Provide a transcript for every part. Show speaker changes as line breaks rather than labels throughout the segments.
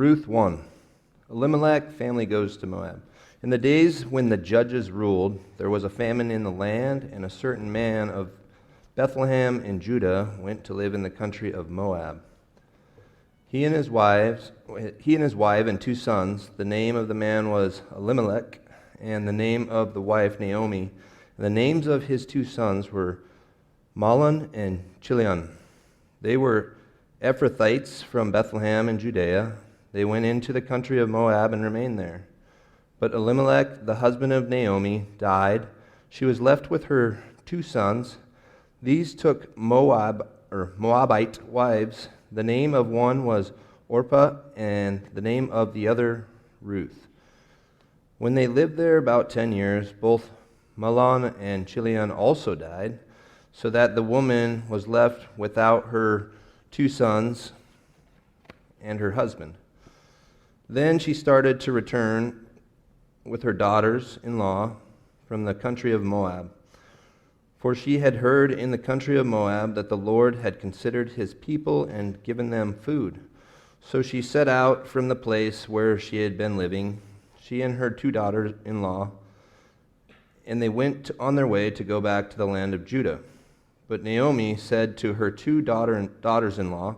Ruth 1. Elimelech family goes to Moab. In the days when the judges ruled, there was a famine in the land, and a certain man of Bethlehem in Judah went to live in the country of Moab. He and his wife and 2 sons, the name of the man was Elimelech, and the name of the wife Naomi. And the names of his 2 sons were Mahlon and Chilion. They were Ephrathites from Bethlehem in Judea. They went into the country of Moab and remained there. But Elimelech, the husband of Naomi, died. She was left with her 2 sons. These took Moabite wives. The name of one was Orpah, and the name of the other Ruth. When they lived there about 10 years, both Mahlon and Chilion also died, so that the woman was left without her 2 sons and her husband. Then she started to return with her daughters-in-law from the country of Moab. For she had heard in the country of Moab that the Lord had considered his people and given them food. So she set out from the place where she had been living, she and her 2 daughters-in-law, and they went on their way to go back to the land of Judah. But Naomi said to her 2 daughters-in-law,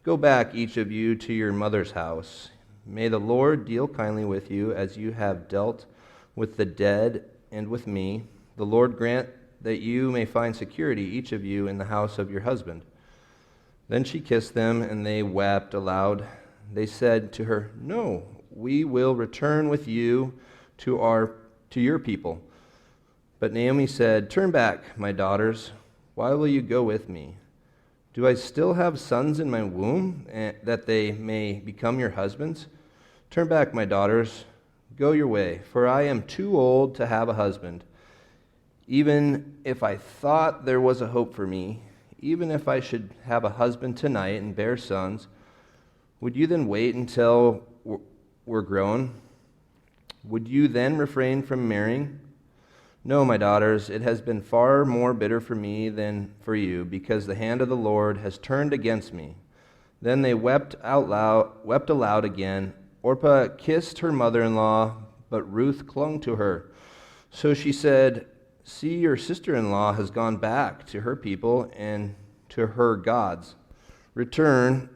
"Go back, each of you, to your mother's house. May the Lord deal kindly with you as you have dealt with the dead and with me. The Lord grant that you may find security, each of you, in the house of your husband." Then she kissed them, and they wept aloud. They said to her, "No, we will return with you to your people." But Naomi said, "Turn back, my daughters. Why will you go with me? Do I still have sons in my womb, that they may become your husbands? Turn back, my daughters. Go your way, for I am too old to have a husband. Even if I thought there was a hope for me, even if I should have a husband tonight and bear sons, would you then wait until we're grown? Would you then refrain from marrying? No, my daughters, it has been far more bitter for me than for you, because the hand of the Lord has turned against me." Then they wept aloud again. Orpah kissed her mother-in-law, but Ruth clung to her. So she said, "See, your sister-in-law has gone back to her people and to her gods. Return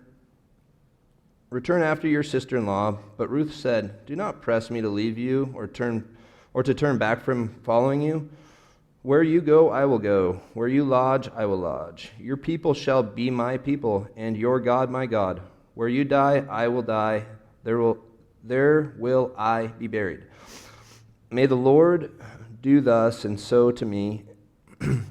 after your sister-in-law." But Ruth said, "Do not press me to leave you or to turn back from following you. Where you go, I will go. Where you lodge, I will lodge. Your people shall be my people, and your God my God. Where you die, I will die. There will I be buried. May the Lord do thus and so to me,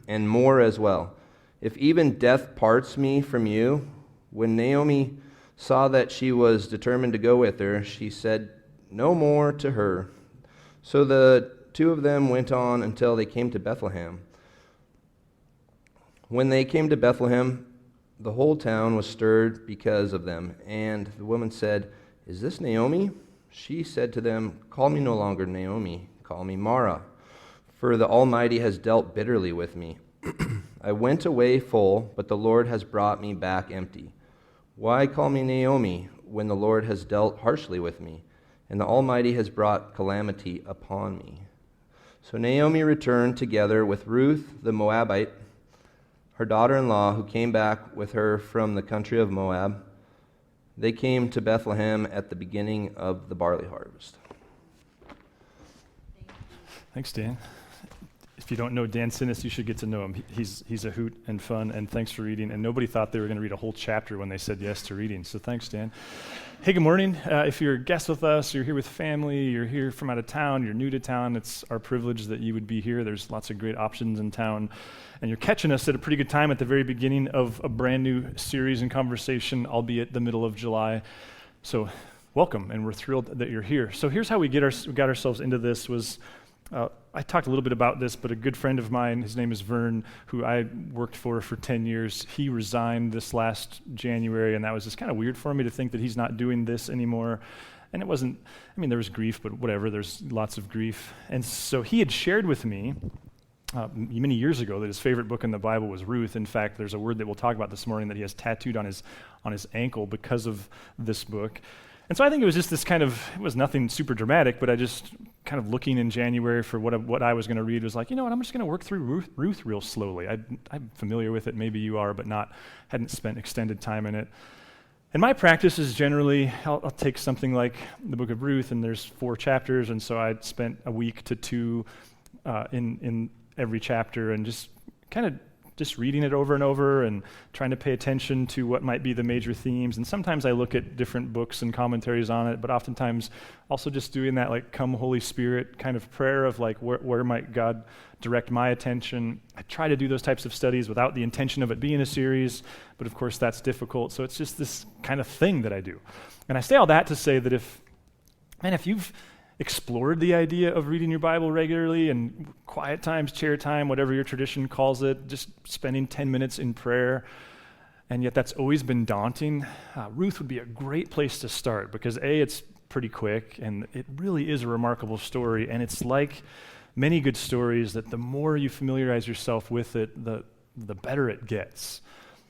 and more as well, if even death parts me from you." When Naomi saw that she was determined to go with her, she said no more to her. So the 2 of them went on until they came to Bethlehem. When they came to Bethlehem, the whole town was stirred because of them. And the woman said, "Is this Naomi?" She said to them, "Call me no longer Naomi, call me Mara, for the Almighty has dealt bitterly with me. I went away full, but the Lord has brought me back empty. Why call me Naomi when the Lord has dealt harshly with me, and the Almighty has brought calamity upon me?" So Naomi returned together with Ruth the Moabite, her daughter-in-law, who came back with her from the country of Moab. They came to Bethlehem at the beginning of the barley harvest.
Thanks, Dan. If you don't know Dan Sinnis, you should get to know him. He's a hoot and fun, and thanks for reading. And nobody thought they were going to read a whole chapter when they said yes to reading, so thanks, Dan. Hey, good morning. If you're a guest with us, you're here with family, you're here from out of town, you're new to town, it's our privilege that you would be here. There's lots of great options in town, and you're catching us at a pretty good time at the very beginning of a brand new series and conversation, albeit the middle of July. So welcome, and we're thrilled that you're here. So here's how we got ourselves into this was... I talked a little bit about this, but a good friend of mine, his name is Vern, who I worked for 10 years, he resigned this last January, and that was just kind of weird for me to think that he's not doing this anymore. And it wasn't, there was grief, but whatever, there's lots of grief. And so he had shared with me many years ago that his favorite book in the Bible was Ruth. In fact, there's a word that we'll talk about this morning that he has tattooed on his ankle because of this book. And so I think it was just this it was nothing super dramatic, but I just kind of looking in January for what I was going to read was like, you know what, I'm just going to work through Ruth real slowly. I'm familiar with it, maybe you are, but hadn't spent extended time in it. And my practice is generally, I'll take something like the book of Ruth, and there's 4 chapters, and so I spent a week to 2 in every chapter, and just kind of just reading it over and over and trying to pay attention to what might be the major themes. And sometimes I look at different books and commentaries on it, but oftentimes also just doing that like come Holy Spirit kind of prayer of like where might God direct my attention. I try to do those types of studies without the intention of it being a series, but of course that's difficult. So it's just this kind of thing that I do. And I say all that to say that if you've explored the idea of reading your Bible regularly and quiet times, chair time, whatever your tradition calls it, just spending 10 minutes in prayer, and yet that's always been daunting, Ruth would be a great place to start because A, it's pretty quick, and it really is a remarkable story, and it's like many good stories that the more you familiarize yourself with it, the better it gets.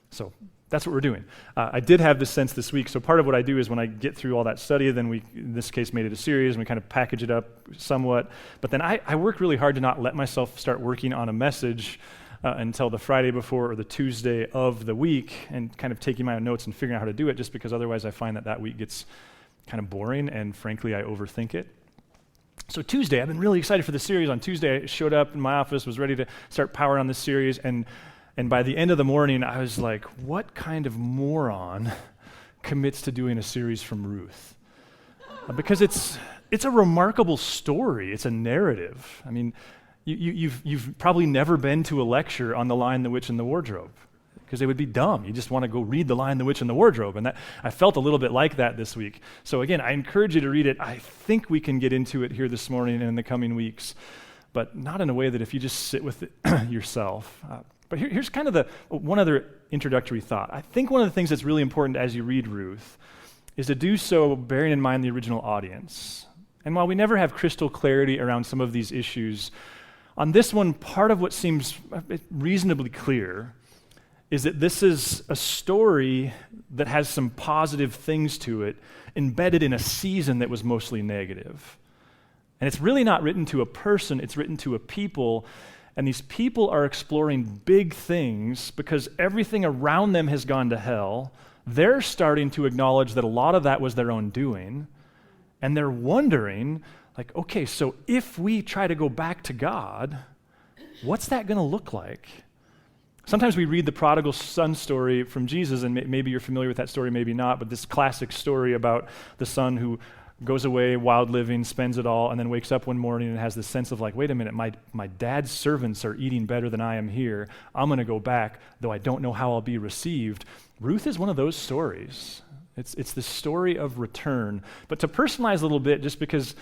So that's what we're doing. I did have this sense this week, so part of what I do is when I get through all that study, then we, in this case, made it a series, and we kind of package it up somewhat, but then I work really hard to not let myself start working on a message until the Friday before or the Tuesday of the week, and kind of taking my own notes and figuring out how to do it, just because otherwise I find that week gets kind of boring, and frankly, I overthink it. So Tuesday, I've been really excited for the series. On Tuesday, I showed up in my office, was ready to start powering on this series, and by the end of the morning, I was like, what kind of moron commits to doing a series from Ruth? Because it's a remarkable story. It's a narrative. I mean, you've probably never been to a lecture on The Lion, the Witch, and the Wardrobe, because it would be dumb. You just want to go read The Lion, the Witch, and the Wardrobe. And I felt a little bit like that this week. So again, I encourage you to read it. I think we can get into it here this morning and in the coming weeks, but not in a way that if you just sit with it yourself. But here's kind of one other introductory thought. I think one of the things that's really important as you read Ruth is to do so bearing in mind the original audience. And while we never have crystal clarity around some of these issues, on this one, part of what seems reasonably clear is that this is a story that has some positive things to it embedded in a season that was mostly negative. And it's really not written to a person, it's written to a people. And these people are exploring big things because everything around them has gone to hell. They're starting to acknowledge that a lot of that was their own doing. And they're wondering, like, okay, so if we try to go back to God, what's that going to look like? Sometimes we read the prodigal son story from Jesus, and maybe you're familiar with that story, maybe not, but this classic story about the son who goes away, wild living, spends it all, and then wakes up one morning and has this sense of like, wait a minute, my dad's servants are eating better than I am here. I'm going to go back, though I don't know how I'll be received. Ruth is one of those stories. It's the story of return. But to personalize a little bit, just because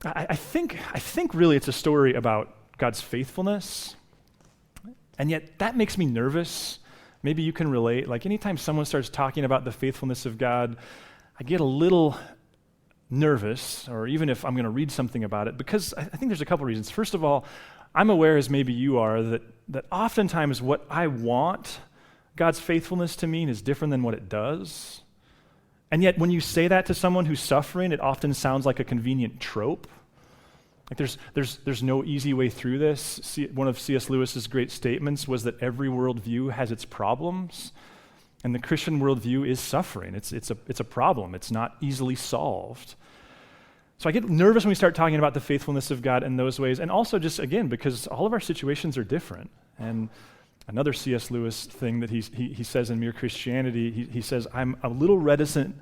I think really it's a story about God's faithfulness, and yet that makes me nervous. Maybe you can relate. Like anytime someone starts talking about the faithfulness of God, I get a little nervous, or even if I'm going to read something about it, because I think there's a couple reasons. First of all, I'm aware, as maybe you are, that oftentimes what I want God's faithfulness to mean is different than what it does. And yet when you say that to someone who's suffering, it often sounds like a convenient trope. Like there's no easy way through this. One of C.S. Lewis's great statements was that every worldview has its problems. And the Christian worldview is suffering. It's a problem. It's not easily solved. So I get nervous when we start talking about the faithfulness of God in those ways, and also just, again, because all of our situations are different. And another C.S. Lewis thing that he says in Mere Christianity, he says, I'm a little reticent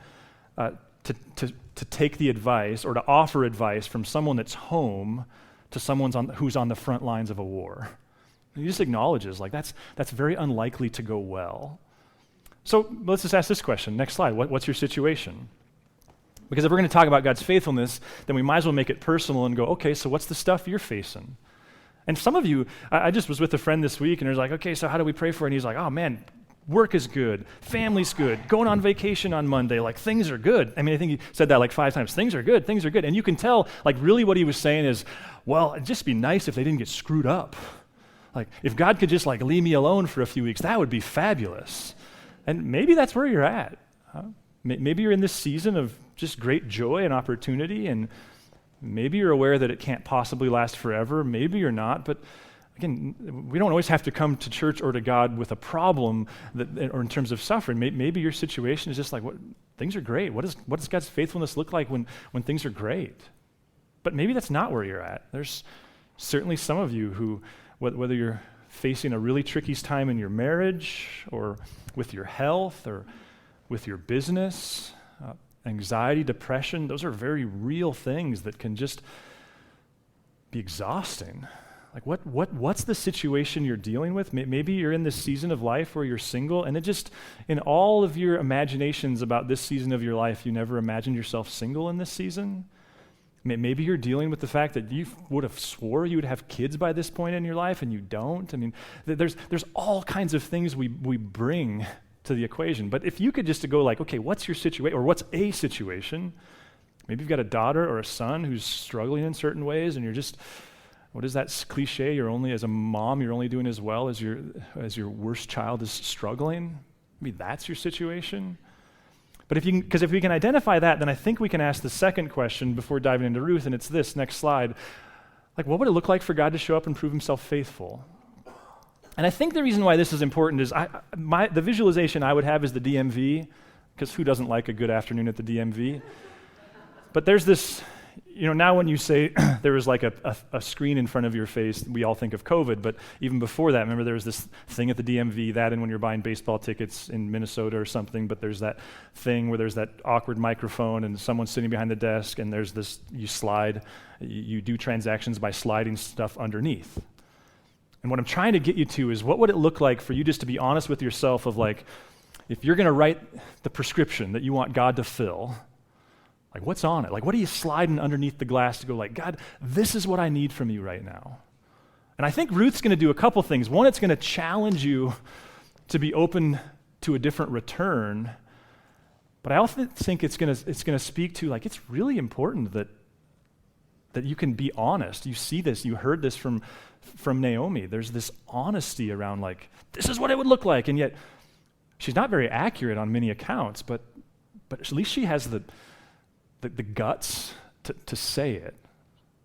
to take the advice or to offer advice from someone that's home to someone who's on the front lines of a war. And he just acknowledges, like, that's very unlikely to go well. So let's just ask this question. Next slide. What's your situation? Because if we're going to talk about God's faithfulness, then we might as well make it personal and go, okay, so what's the stuff you're facing? And some of you, I just was with a friend this week, and he was like, okay, so how do we pray for it? And he's like, oh man, work is good, family's good, going on vacation on Monday, like things are good. I mean, I think he said that like 5 times. Things are good, things are good. And you can tell, like really what he was saying is, well, it'd just be nice if they didn't get screwed up. Like if God could just like leave me alone for a few weeks, that would be fabulous. And maybe that's where you're at. Maybe you're in this season of just great joy and opportunity, and maybe you're aware that it can't possibly last forever. Maybe you're not, but again, we don't always have to come to church or to God with a problem or in terms of suffering. Maybe your situation is just like, things are great. What does God's faithfulness look like when things are great? But maybe that's not where you're at. There's certainly some of you who, whether you're facing a really tricky time in your marriage or with your health or with your business, anxiety, depression, those are very real things that can just be exhausting. Like what's the situation you're dealing with? Maybe you're in this season of life where you're single, and it just, in all of your imaginations about this season of your life, you never imagined yourself single in this season. Maybe you're dealing with the fact that you would have swore you would have kids by this point in your life, and you don't. I mean, there's all kinds of things we bring to the equation. But if you could just go like, okay, what's your situation, or what's a situation? Maybe you've got a daughter or a son who's struggling in certain ways, and you're just, what is that cliche? You're only, as a mom, you're only doing as well as your worst child is struggling. Maybe that's your situation. But if we can identify that, then I think we can ask the second question before diving into Ruth, and it's this, next slide. Like, what would it look like for God to show up and prove himself faithful? And I think the reason why this is important is the visualization I would have is the DMV, because who doesn't like a good afternoon at the DMV? But there's this, now when you say there was like a screen in front of your face, we all think of COVID, but even before that, remember there was this thing at the DMV, that and when you're buying baseball tickets in Minnesota or something, but there's that thing where there's that awkward microphone and someone's sitting behind the desk, and there's this, you do transactions by sliding stuff underneath. And what I'm trying to get you to is, what would it look like for you just to be honest with yourself of like, if you're going to write the prescription that you want God to fill, like what's on it? Like what are you sliding underneath the glass to go like, God, this is what I need from you right now? And I think Ruth's going to do a couple things. One, it's going to challenge you to be open to a different return. But I also think it's going to speak to, like, it's really important that you can be honest. You see this, you heard this from Naomi. There's this honesty around like, this is what it would look like. And yet she's not very accurate on many accounts, but at least she has the guts to say it.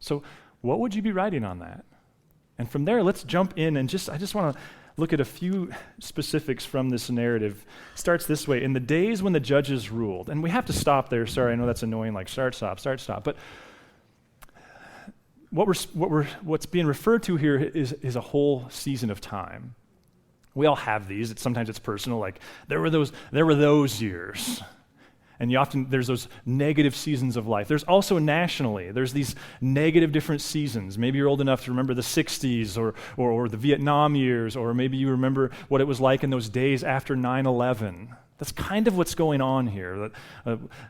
So what would you be writing on that? And from there, let's jump in and I just want to look at a few specifics from this narrative. It starts this way: in the days when the judges ruled, and we have to stop there. Sorry, I know that's annoying, like start, stop. But what's being referred to here is a whole season of time. We all have these. Sometimes it's personal, like there were those years. And there's those negative seasons of life. There's also nationally, there's these negative different seasons. Maybe you're old enough to remember the 60s or the Vietnam years, or maybe you remember what it was like in those days after 9/11. That's kind of what's going on here.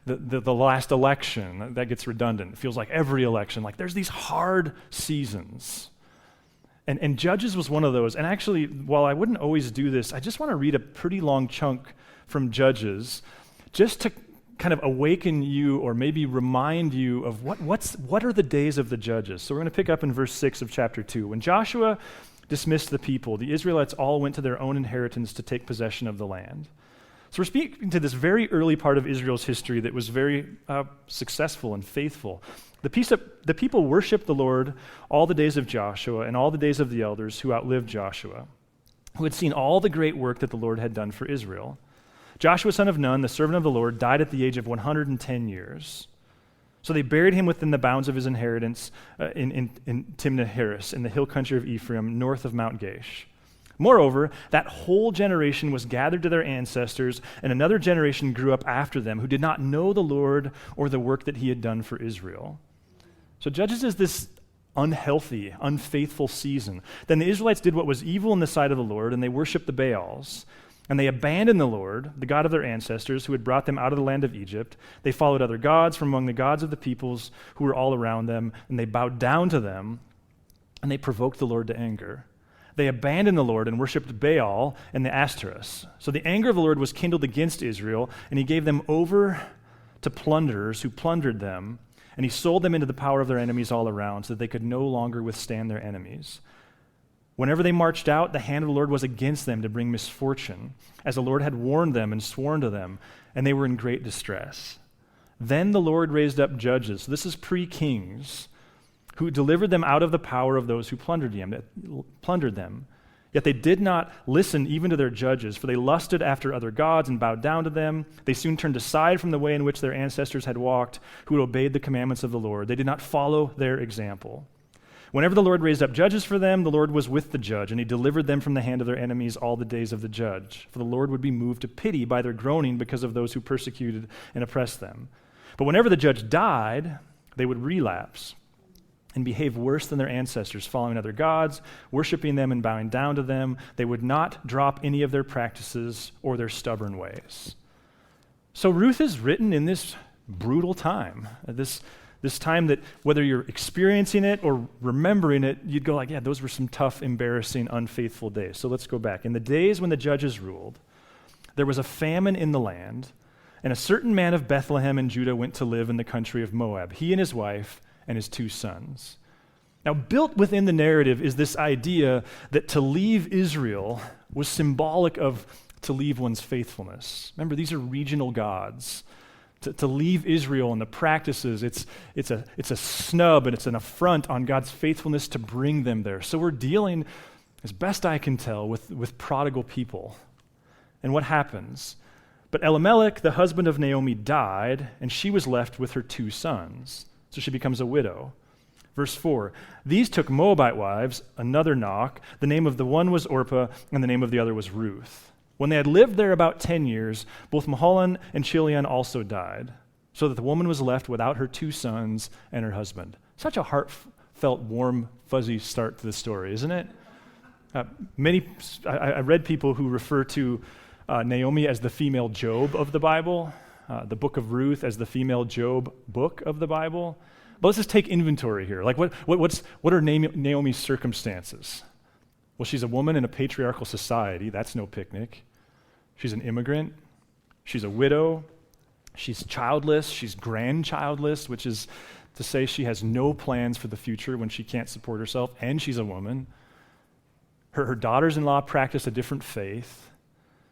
The last election, that gets redundant. It feels like every election. Like there's these hard seasons. And Judges was one of those. And actually, while I wouldn't always do this, I just want to read a pretty long chunk from Judges just to kind of awaken you or maybe remind you of what are the days of the judges. So we're going to pick up in verse 6 of chapter 2. When Joshua dismissed the people, the Israelites all went to their own inheritance to take possession of the land. So we're speaking to this very early part of Israel's history that was very successful and faithful. The people worshiped the Lord all the days of Joshua and all the days of the elders who outlived Joshua, who had seen all the great work that the Lord had done for Israel. Joshua, son of Nun, the servant of the Lord, died at the age of 110 years. So they buried him within the bounds of his inheritance in Timnah-Heres, in the hill country of Ephraim, north of Mount Gaish. Moreover, that whole generation was gathered to their ancestors, and another generation grew up after them who did not know the Lord or the work that he had done for Israel. So Judges is this unhealthy, unfaithful season. Then the Israelites did what was evil in the sight of the Lord, and they worshiped the Baals. And they abandoned the Lord, the God of their ancestors, who had brought them out of the land of Egypt. They followed other gods from among the gods of the peoples who were all around them, and they bowed down to them, and they provoked the Lord to anger. They abandoned the Lord and worshipped Baal and the Ashtoreths. So the anger of the Lord was kindled against Israel, and he gave them over to plunderers who plundered them, and he sold them into the power of their enemies all around, so that they could no longer withstand their enemies. Whenever they marched out, the hand of the Lord was against them to bring misfortune, as the Lord had warned them and sworn to them, and they were in great distress. Then the Lord raised up judges, this is pre-kings, who delivered them out of the power of those who plundered them. Yet they did not listen even to their judges, for they lusted after other gods and bowed down to them. They soon turned aside from the way in which their ancestors had walked, who had obeyed the commandments of the Lord. They did not follow their example. Whenever the Lord raised up judges for them, the Lord was with the judge, and he delivered them from the hand of their enemies all the days of the judge. For the Lord would be moved to pity by their groaning because of those who persecuted and oppressed them. But whenever the judge died, they would relapse and behave worse than their ancestors, following other gods, worshiping them and bowing down to them. They would not drop any of their practices or their stubborn ways. So Ruth is written in this brutal time, this time that whether you're experiencing it or remembering it, you'd go like, yeah, those were some tough, embarrassing, unfaithful days. So let's go back. In the days when the judges ruled, there was a famine in the land, and a certain man of Bethlehem in Judah went to live in the country of Moab, he and his wife and his 2 sons. Now, built within the narrative is this idea that to leave Israel was symbolic of to leave one's faithfulness. Remember, these are regional gods. To leave Israel and the practices, it's a snub and it's an affront on God's faithfulness to bring them there. So we're dealing, as best I can tell, with prodigal people. And what happens? But Elimelech, the husband of Naomi, died, and she was left with her 2 sons. So she becomes a widow. Verse 4, these took Moabite wives, another Knock. The name of the one was Orpah, and the name of the other was Ruth. When they had lived there about 10 years, both Mahalan and Chilion also died, so that the woman was left without her 2 sons and her husband. Such a heartfelt, warm, fuzzy start to the story, isn't it? I read people who refer to Naomi as the female Job of the Bible, the book of Ruth as the female Job book of the Bible. But let's just take inventory here. Like, what are Naomi's circumstances? Well, she's a woman in a patriarchal society. That's no picnic. She's an immigrant. She's a widow. She's childless. She's grandchildless, which is to say she has no plans for the future when she can't support herself, and she's a woman. Her daughters-in-law practice a different faith.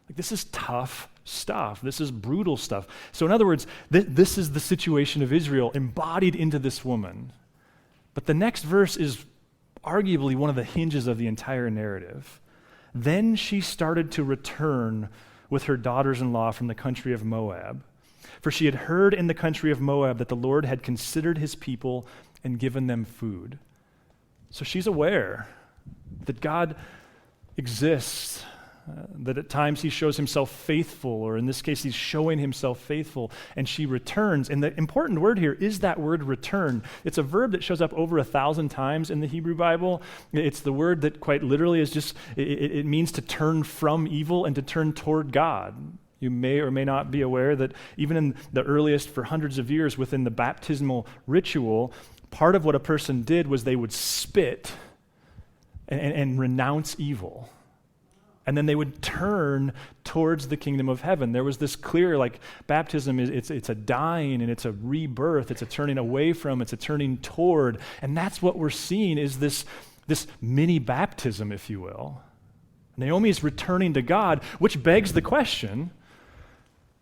Like, this is tough stuff. This is brutal stuff. So in other words, this is the situation of Israel embodied into this woman. But the next verse is arguably one of the hinges of the entire narrative. Then she started to return with her daughters-in-law from the country of Moab. For she had heard in the country of Moab that the Lord had considered his people and given them food. So she's aware that God exists, that at times he shows himself faithful, or in this case, he's showing himself faithful, and she returns. And the important word here is that word return. It's a verb that shows up over 1,000 times in the Hebrew Bible. It's the word that quite literally is just, it means to turn from evil and to turn toward God. You may or may not be aware that even in the earliest, for hundreds of years, within the baptismal ritual, part of what a person did was they would spit and renounce evil. And then they would turn towards the kingdom of heaven. There was this clear, like, baptism, it's a dying and it's a rebirth. It's a turning away from, it's a turning toward. And that's what we're seeing is this mini baptism, if you will. Naomi is returning to God, which begs the question,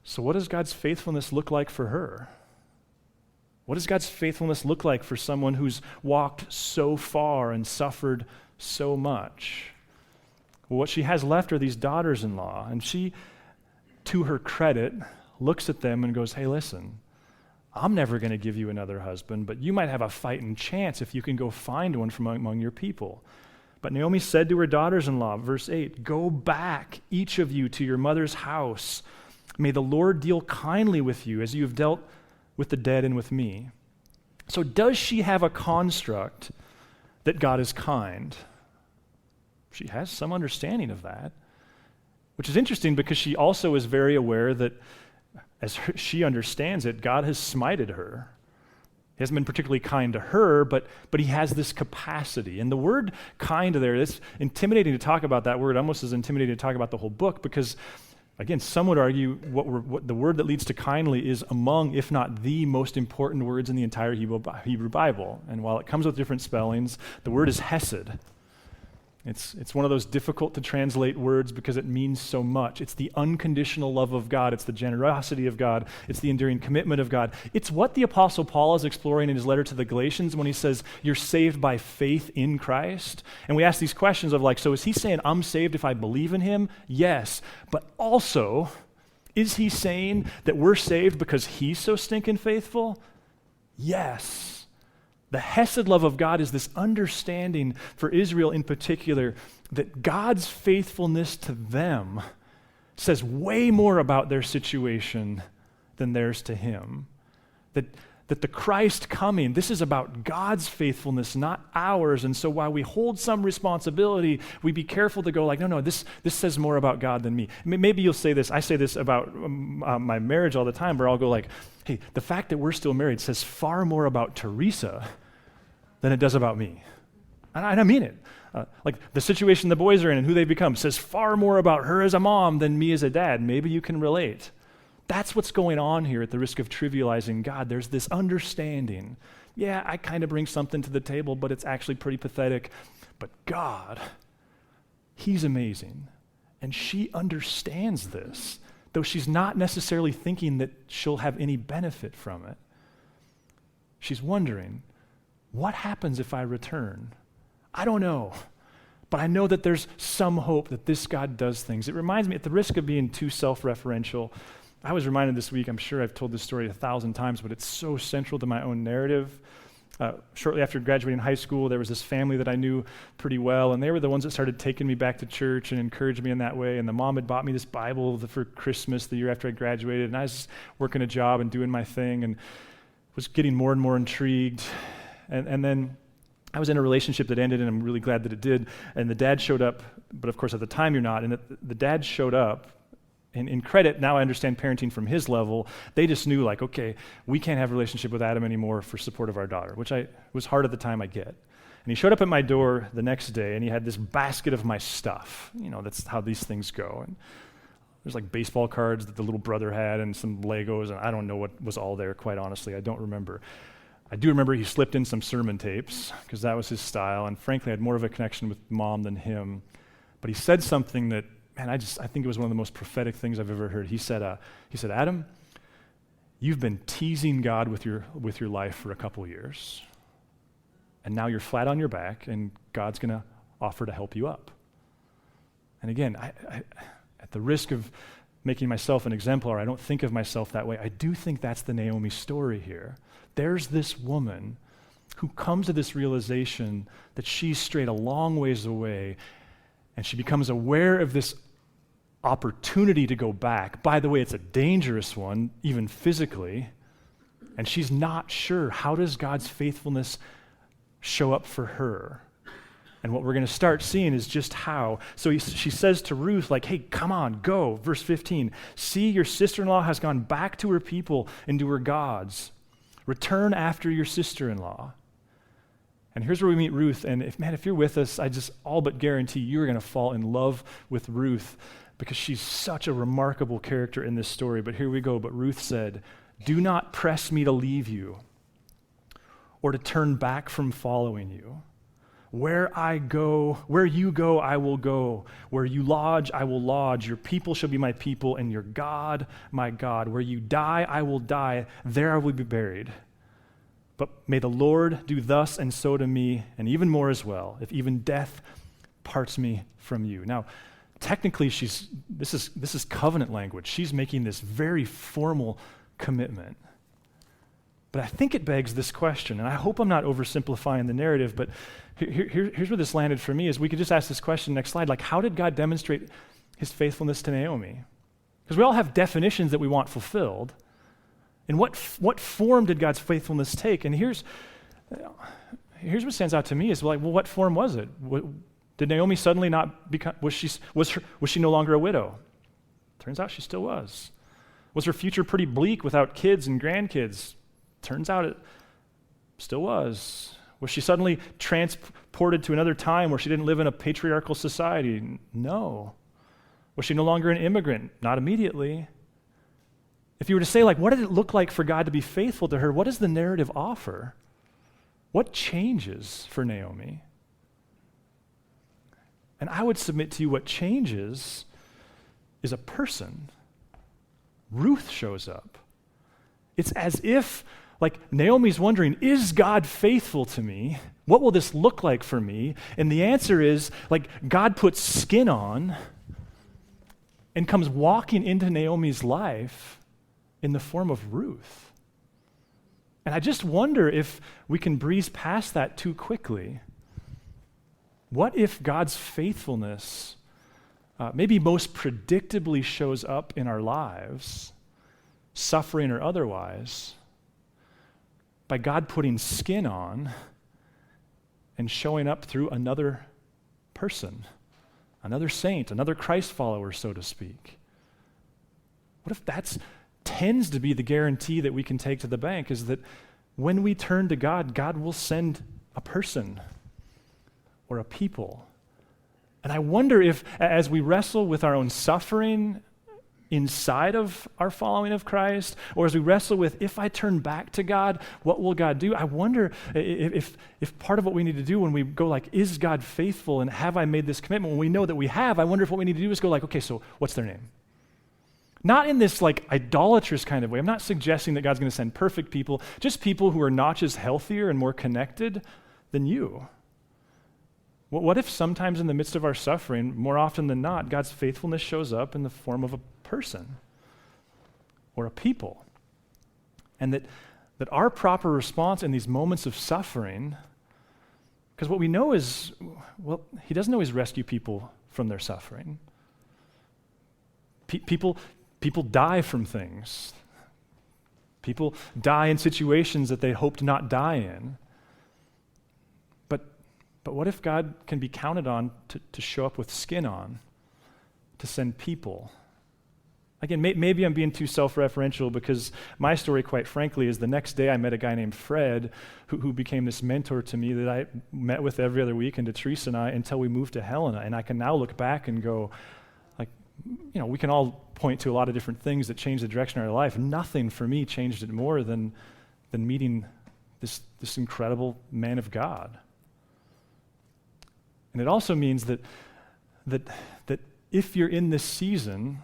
so what does God's faithfulness look like for her? What does God's faithfulness look like for someone who's walked so far and suffered so much? Well, what she has left are these daughters-in-law, and she, to her credit, looks at them and goes, hey, listen, I'm never going to give you another husband, but you might have a fighting chance if you can go find one from among your people. But Naomi said to her daughters-in-law, verse 8, go back, each of you, to your mother's house. May the Lord deal kindly with you as you have dealt with the dead and with me. So does she have a construct that God is kind? She has some understanding of that, which is interesting because she also is very aware that as she understands it, God has smited her. He hasn't been particularly kind to her, but he has this capacity. And the word kind there, it's intimidating to talk about that word, almost as intimidating to talk about the whole book because, again, some would argue what the word that leads to kindly is among, if not the most important words in the entire Hebrew Bible. And while it comes with different spellings, the word is hesed. It's one of those difficult to translate words because it means so much. It's the unconditional love of God. It's the generosity of God. It's the enduring commitment of God. It's what the Apostle Paul is exploring in his letter to the Galatians when he says, you're saved by faith in Christ. And we ask these questions of like, so is he saying I'm saved if I believe in him? Yes. But also, is he saying that we're saved because he's so stinking faithful? Yes. The Hesed love of God is this understanding for Israel in particular that God's faithfulness to them says way more about their situation than theirs to him. That the Christ coming, this is about God's faithfulness, not ours. And so while we hold some responsibility, we be careful to go like, no, this says more about God than me. Maybe you'll say this, I say this about my marriage all the time, where I'll go like, hey, the fact that we're still married says far more about Teresa than it does about me. And I mean it. Like the situation the boys are in and who they become says far more about her as a mom than me as a dad. Maybe you can relate. That's what's going on here at the risk of trivializing God. There's this understanding. Yeah, I kind of bring something to the table, but it's actually pretty pathetic. But God, he's amazing. And she understands this, though she's not necessarily thinking that she'll have any benefit from it. She's wondering, what happens if I return? I don't know, but I know that there's some hope that this God does things. It reminds me, at the risk of being too self-referential, I was reminded this week, I'm sure I've told this story 1,000 times, but it's so central to my own narrative. Shortly after graduating high school, there was this family that I knew pretty well, and they were the ones that started taking me back to church and encouraged me in that way. And the mom had bought me this Bible for Christmas the year after I graduated, and I was working a job and doing my thing and was getting more and more intrigued. And then I was in a relationship that ended, and I'm really glad that it did. And the dad showed up, but of course at the time you're not. And the dad showed up, and in credit, now I understand parenting from his level, they just knew like, okay, we can't have a relationship with Adam anymore for support of our daughter, which was hard at the time, I get. And he showed up at my door the next day, and he had this basket of my stuff. You know, that's how these things go. And there's like baseball cards that the little brother had and some Legos, and I don't know what was all there, quite honestly. I don't remember. I do remember he slipped in some sermon tapes because that was his style, and frankly, I had more of a connection with mom than him. But he said something that, man, I think it was one of the most prophetic things I've ever heard. He said, Adam, you've been teasing God with your life for a couple years, and now you're flat on your back, and God's going to offer to help you up. And again, I at the risk of making myself an exemplar, I don't think of myself that way. I do think that's the Naomi story here. There's this woman who comes to this realization that she's strayed a long ways away, and she becomes aware of this opportunity to go back. By the way, it's a dangerous one, even physically, and she's not sure. How does God's faithfulness show up for her? And what we're going to start seeing is just how. So she says to Ruth, like, hey, come on, go. Verse 15, see, your sister-in-law has gone back to her people and to her gods. Return after your sister-in-law. And here's where we meet Ruth. And if you're with us, I just all but guarantee you're going to fall in love with Ruth because she's such a remarkable character in this story. But here we go. But Ruth said, do not press me to leave you or to turn back from following you. Where you go, I will go. Where you lodge, I will lodge. Your people shall be my people, and your God, my God. Where you die, I will die. There I will be buried. But may the Lord do thus and so to me, and even more as well, if even death parts me from you. Now, technically, this is covenant language. She's making this very formal commitment. But I think it begs this question, and I hope I'm not oversimplifying the narrative, but here's where this landed for me, is we could just ask this question, next slide, like how did God demonstrate his faithfulness to Naomi? Because we all have definitions that we want fulfilled. And what form did God's faithfulness take? And here's what stands out to me is like, well, what form was it? Did Naomi suddenly not become, was she no longer a widow? Turns out she still was. Was her future pretty bleak without kids and grandkids? Turns out it still was. Was she suddenly transported to another time where she didn't live in a patriarchal society? No. Was she no longer an immigrant? Not immediately. If you were to say, like, what did it look like for God to be faithful to her, what does the narrative offer? What changes for Naomi? And I would submit to you what changes is a person. Ruth shows up. It's as if, like, Naomi's wondering, is God faithful to me? What will this look like for me? And the answer is, like, God puts skin on and comes walking into Naomi's life in the form of Ruth. And I just wonder if we can breeze past that too quickly. What if God's faithfulness maybe most predictably shows up in our lives, suffering or otherwise, by God putting skin on and showing up through another person, another saint, another Christ follower, so to speak? What if that tends to be the guarantee that we can take to the bank, is that when we turn to God, God will send a person or a people. And I wonder if, as we wrestle with our own suffering inside of our following of Christ, or as we wrestle with, if I turn back to God, what will God do? I wonder if part of what we need to do when we go like, is God faithful and have I made this commitment? When we know that we have, I wonder if what we need to do is go like, okay, so what's their name? Not in this like idolatrous kind of way. I'm not suggesting that God's going to send perfect people, just people who are notches healthier and more connected than you. What if sometimes in the midst of our suffering, more often than not, God's faithfulness shows up in the form of a person or a people? And that our proper response in these moments of suffering, because what we know is, well, he doesn't always rescue people from their suffering. People die from things. People die in situations that they hoped not die in. But what if God can be counted on to show up with skin on, to send people? Again, maybe I'm being too self-referential, because my story, quite frankly, is the next day I met a guy named Fred who became this mentor to me that I met with every other week, and to Teresa and I, until we moved to Helena. And I can now look back and go, like, you know, we can all point to a lot of different things that changed the direction of our life. Nothing for me changed it more than meeting this incredible man of God. And it also means that if you're in this season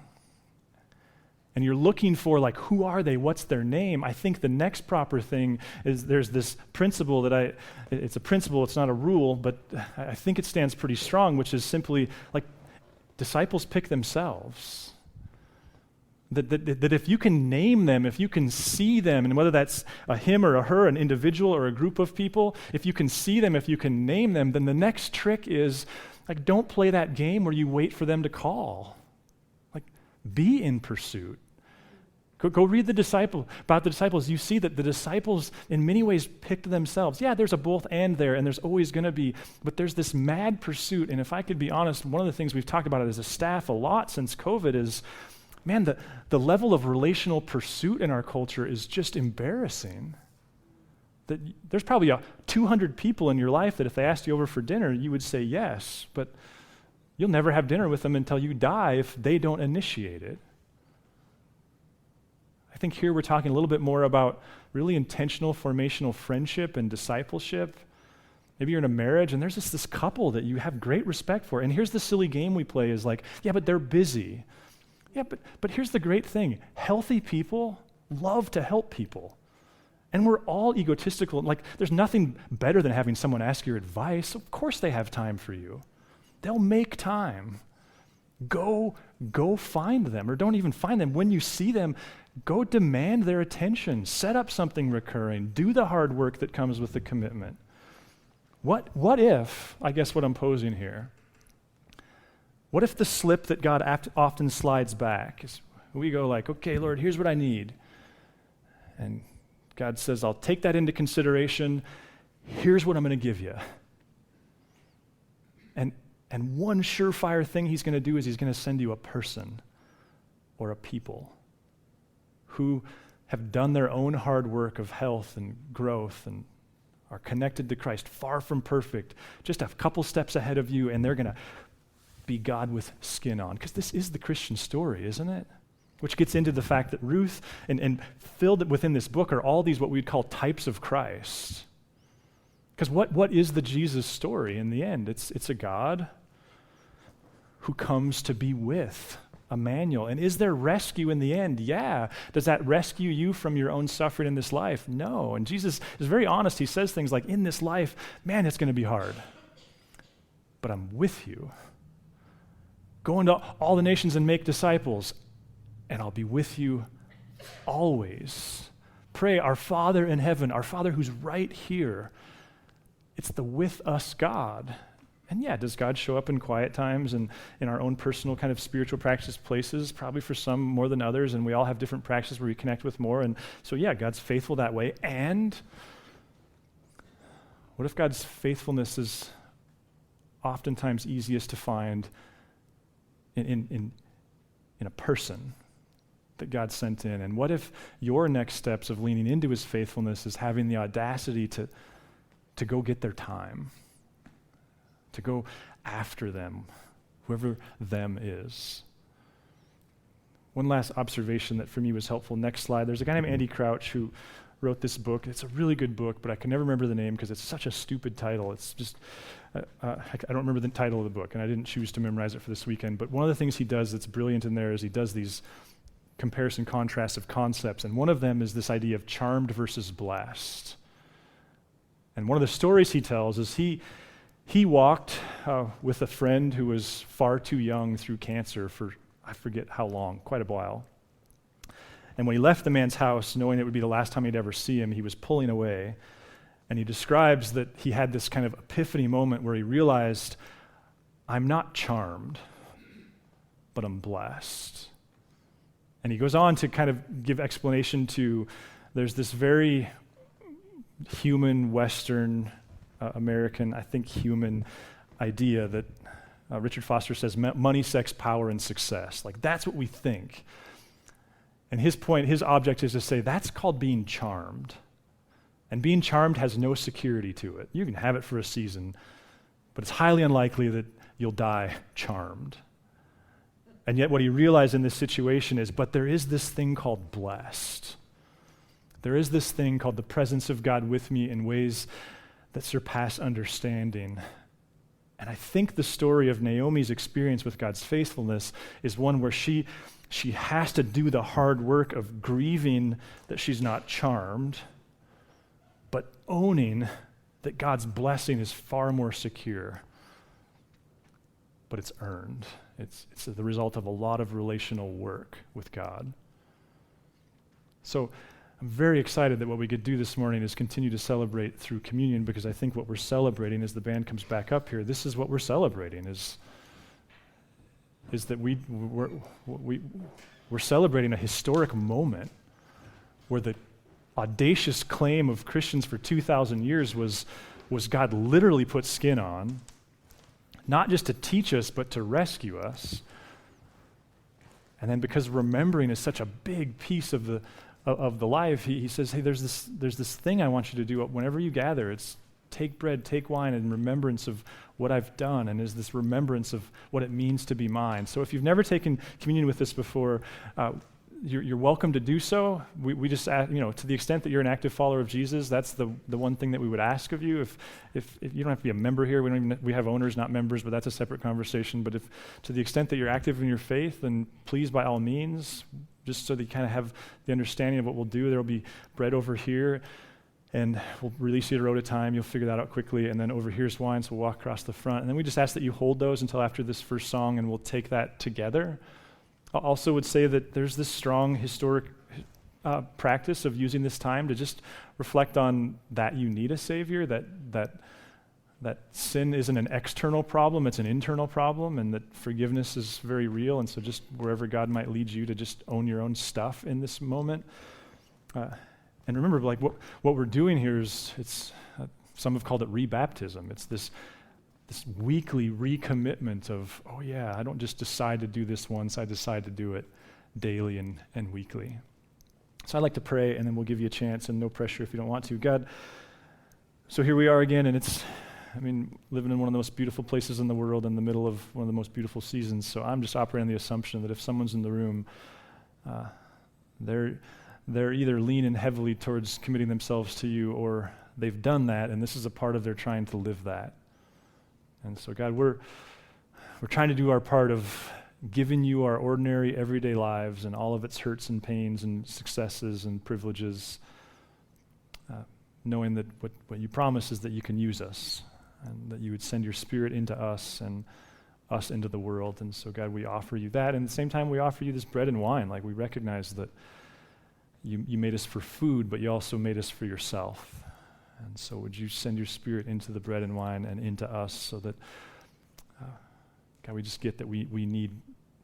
and you're looking for, like, who are they, what's their name, I think the next proper thing is, there's this principle that it's a principle, it's not a rule, but I think it stands pretty strong, which is simply, like, disciples pick themselves. That if you can name them, if you can see them, and whether that's a him or a her, an individual or a group of people, if you can see them, if you can name them, then the next trick is, like, don't play that game where you wait for them to call. Like, be in pursuit. Go read about the disciples. You see that the disciples in many ways picked themselves. Yeah, there's a both and there, and there's always going to be, but there's this mad pursuit. And if I could be honest, one of the things we've talked about as a staff a lot since COVID is, man, the level of relational pursuit in our culture is just embarrassing. That there's probably 200 people in your life that if they asked you over for dinner, you would say yes, but you'll never have dinner with them until you die if they don't initiate it. I think here we're talking a little bit more about really intentional formational friendship and discipleship. Maybe you're in a marriage and there's this couple that you have great respect for, and here's the silly game we play is like, yeah, but they're busy. Yeah, but here's the great thing. Healthy people love to help people. And we're all egotistical. Like, there's nothing better than having someone ask your advice. Of course they have time for you. They'll make time. Go find them, or don't even find them. When you see them, go demand their attention. Set up something recurring. Do the hard work that comes with the commitment. What if, I guess what I'm posing here, what if the slip that God often slides back is, we go like, okay, Lord, here's what I need. And God says, I'll take that into consideration. Here's what I'm going to give you. And one surefire thing he's going to do is he's going to send you a person or a people who have done their own hard work of health and growth and are connected to Christ, far from perfect, just a couple steps ahead of you, and they're going to be God with skin on. Because this is the Christian story, isn't it? Which gets into the fact that Ruth and filled within this book are all these what we'd call types of Christ. Because what is the Jesus story in the end? It's a God who comes to be with Emmanuel. And is there rescue in the end? Yeah. Does that rescue you from your own suffering in this life? No. And Jesus is very honest. He says things like, in this life, man, it's going to be hard. But I'm with you. Go into all the nations and make disciples, and I'll be with you always. Pray, our Father in heaven, our Father who's right here. It's the with us God. And yeah, does God show up in quiet times and in our own personal kind of spiritual practice places? Probably for some more than others, and we all have different practices where we connect with more. And so yeah, God's faithful that way. And what if God's faithfulness is oftentimes easiest to find in a person that God sent in? And what if your next steps of leaning into his faithfulness is having the audacity to go get their time, to go after them, whoever them is? One last observation that for me was helpful. Next slide. There's a guy named Andy Crouch who wrote this book. It's a really good book, but I can never remember the name because it's such a stupid title. It's just, I don't remember the title of the book, and I didn't choose to memorize it for this weekend. But one of the things he does that's brilliant in there is he does these comparison contrasts of concepts, and one of them is this idea of charmed versus blessed. And one of the stories he tells is he walked with a friend who was far too young through cancer for, I forget how long, quite a while. And when he left the man's house, knowing it would be the last time he'd ever see him, he was pulling away. And he describes that he had this kind of epiphany moment where he realized, I'm not charmed, but I'm blessed. And he goes on to kind of give explanation to, there's this very human, Western, American, I think human idea that Richard Foster says money, sex, power, and success. Like that's what we think. And his point, his object is to say that's called being charmed. And being charmed has no security to it. You can have it for a season, but it's highly unlikely that you'll die charmed. And yet what he realized in this situation is, but there is this thing called blessed. There is this thing called the presence of God with me in ways that surpass understanding. And I think the story of Naomi's experience with God's faithfulness is one where she has to do the hard work of grieving that she's not charmed, but owning that God's blessing is far more secure. But it's earned. It's the result of a lot of relational work with God. So I'm very excited that what we could do this morning is continue to celebrate through communion, because I think what we're celebrating as the band comes back up here, this is what we're celebrating, is that we're celebrating a historic moment where the audacious claim of Christians for 2,000 years was God literally put skin on, not just to teach us, but to rescue us. And then because remembering is such a big piece of the life, he says, hey, there's this thing I want you to do whenever you gather. It's take bread, take wine in remembrance of what I've done, and is this remembrance of what it means to be mine. So if you've never taken communion with us before, you're welcome to do so. We just ask, to the extent that you're an active follower of Jesus, that's the one thing that we would ask of you. If you don't have to be a member here, we have owners, not members, but that's a separate conversation. But if to the extent that you're active in your faith, then please, by all means, just so that you kind of have the understanding of what we'll do, there will be bread over here, and we'll release you at a row at a time. You'll figure that out quickly. And then over here's wine, so we'll walk across the front. And then we just ask that you hold those until after this first song, and we'll take that together. I also would say that there's this strong historic practice of using this time to just reflect on that you need a Savior, that sin isn't an external problem, it's an internal problem, and that forgiveness is very real. And so just wherever God might lead you to just own your own stuff in this moment. And remember, like what we're doing here is, some have called it rebaptism. It's this weekly recommitment of, oh yeah, I don't just decide to do this once, I decide to do it daily and weekly. So I'd like to pray, and then we'll give you a chance, and no pressure if you don't want to. God, so here we are again, and living in one of the most beautiful places in the world in the middle of one of the most beautiful seasons. So I'm just operating on the assumption that if someone's in the room, they're either leaning heavily towards committing themselves to you, or they've done that, and this is a part of their trying to live that. And so, God, we're we're trying to do our part of giving you our ordinary, everyday lives and all of its hurts and pains and successes and privileges, knowing that what you promise is that you can use us and that you would send your Spirit into us and us into the world. And so, God, we offer you that. And at the same time, we offer you this bread and wine. Like, we recognize that you made us for food, but you also made us for yourself. And so would you send your Spirit into the bread and wine and into us so that, God, we just get that we need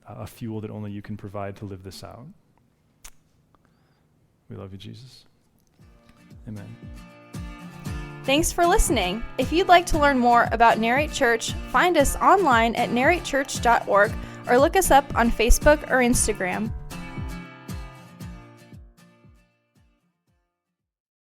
a fuel that only you can provide to live this out. We love you, Jesus. Amen.
Thanks for listening. If you'd like to learn more about Narrate Church, find us online at narratechurch.org or look us up on Facebook or Instagram.